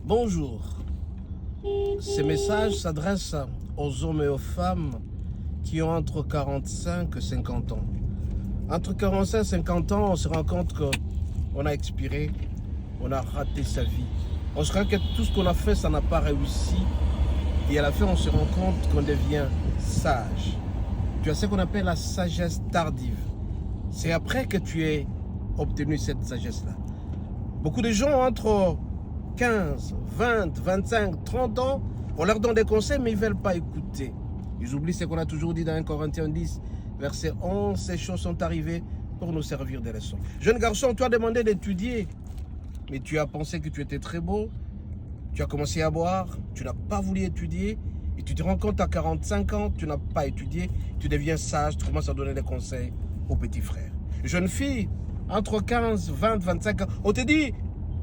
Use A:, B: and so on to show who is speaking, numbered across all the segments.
A: Bonjour. Ces messages s'adressent aux hommes et aux femmes qui ont entre 45 et 50 ans. Entre 45 et 50 ans, on se rend compte qu'on a expiré, on a raté sa vie. On se rend compte que tout ce qu'on a fait, ça n'a pas réussi. Et à la fin, on se rend compte qu'on devient sage. Tu as ce qu'on appelle la sagesse tardive. C'est après que tu aies obtenu cette sagesse-là. Beaucoup de gens entre 15, 20, 25, 30 ans, on leur donne des conseils, mais ils ne veulent pas écouter. Ils oublient ce qu'on a toujours dit dans 1 Corinthiens 10, verset 11, ces choses sont arrivées pour nous servir de leçons. Jeune garçon, tu as demandé d'étudier, mais tu as pensé que tu étais très beau, tu as commencé à boire, tu n'as pas voulu étudier, et tu te rends compte à 45 ans, tu n'as pas étudié, tu deviens sage, tu commences à donner des conseils aux petits frères. Jeune fille, entre 15, 20, 25 ans, on te dit,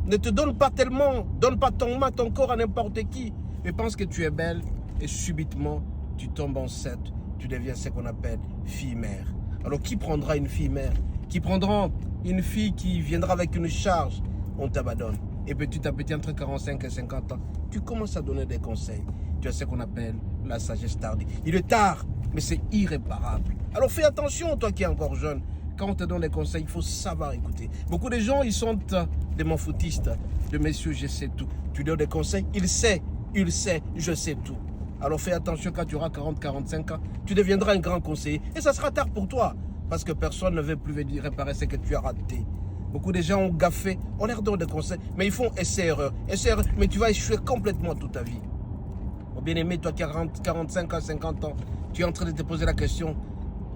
A: ne te donne pas tellement, donne pas ton corps à n'importe qui, mais pense que tu es belle, et subitement, tu tombes enceinte, tu deviens ce qu'on appelle fille-mère. Alors qui prendra une fille-mère? Qui prendra une fille qui viendra avec une charge? On t'abandonne. Et petit à petit, entre 45 et 50 ans, tu commences à donner des conseils. Tu as ce qu'on appelle la sagesse tardive. Il est tard, mais c'est irréparable. Alors fais attention, toi qui es encore jeune. Quand on te donne des conseils, il faut savoir écouter. Beaucoup de gens, ils sont des m'en-foutistes, de messieurs, je sais tout. Tu donnes des conseils, il sait, je sais tout. Alors fais attention, quand tu auras 40, 45 ans, tu deviendras un grand conseiller. Et ça sera tard pour toi, parce que personne ne veut plus venir réparer ce que tu as raté. Beaucoup de gens ont gaffé, on leur donne des conseils, mais ils font essai-erreur, mais tu vas échouer complètement toute ta vie. Mon bien-aimé, toi qui as 45 ans, 50 ans, tu es en train de te poser la question,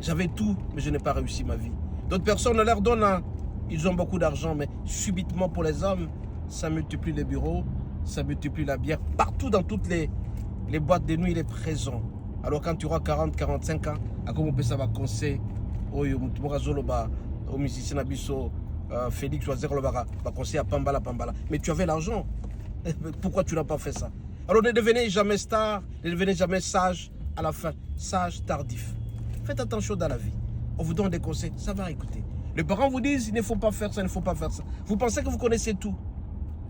A: j'avais tout, mais je n'ai pas réussi ma vie. D'autres personnes, on leur donne, ils ont beaucoup d'argent, mais subitement pour les hommes, ça multiplie les bureaux, ça multiplie la bière. Partout dans toutes les boîtes de nuit, il est présent. Alors quand tu auras 40, 45 ans, à comment on peut ça va conseiller au musicien Abisso, Félix Joazero va conseiller à Pambala. Mais tu avais l'argent. Pourquoi tu n'as pas fait ça? Alors ne devenez jamais star, ne devenez jamais sage à la fin. Sage tardif. Faites attention dans la vie. On vous donne des conseils, ça va écouter. Les parents vous disent, il ne faut pas faire ça, il ne faut pas faire ça. Vous pensez que vous connaissez tout.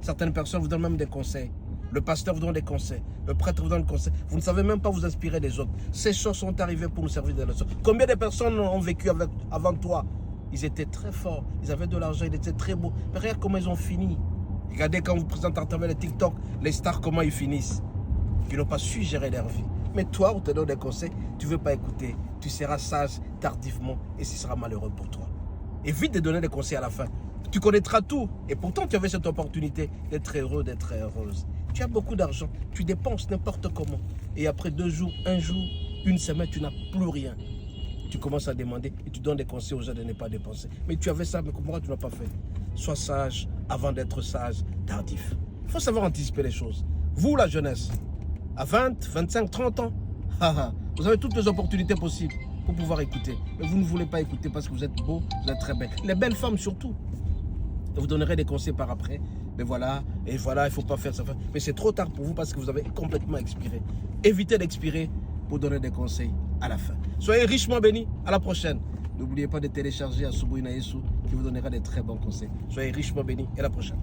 A: Certaines personnes vous donnent même des conseils. Le pasteur vous donne des conseils. Le prêtre vous donne des conseils. Vous ne savez même pas vous inspirer des autres. Ces choses sont arrivées pour nous servir de leçons. Combien de personnes ont vécu avant toi? Ils étaient très forts. Ils avaient de l'argent. Ils étaient très beaux. Mais regarde comment ils ont fini. Regardez quand vous présentez à travers les TikTok, les stars, comment ils finissent. Ils n'ont pas su gérer leur vie. Mais toi, on te donne des conseils. Tu ne veux pas écouter. Tu seras sage tardivement et ce sera malheureux pour toi. Évite de donner des conseils à la fin. Tu connaîtras tout. Et pourtant, tu avais cette opportunité d'être heureux, d'être heureuse. Tu as beaucoup d'argent. Tu dépenses n'importe comment. Et après 2 jours, 1 jour, 1 semaine, tu n'as plus rien. Tu commences à demander et tu donnes des conseils aux gens de ne pas dépenser. Mais tu avais ça, mais pourquoi tu ne l'as pas fait? Sois sage avant d'être sage tardif. Il faut savoir anticiper les choses. Vous, la jeunesse, à 20, 25, 30 ans, vous avez toutes les opportunités possibles pour pouvoir écouter. Mais vous ne voulez pas écouter parce que vous êtes beau, vous êtes très belle. Les belles femmes surtout. Je vous donnerai des conseils par après. Mais voilà, il ne faut pas faire ça. Mais c'est trop tard pour vous parce que vous avez complètement expiré. Évitez d'expirer pour donner des conseils à la fin. Soyez richement bénis. À la prochaine. N'oubliez pas de télécharger Asubuhi na Yesu qui vous donnera des très bons conseils. Soyez richement bénis et à la prochaine.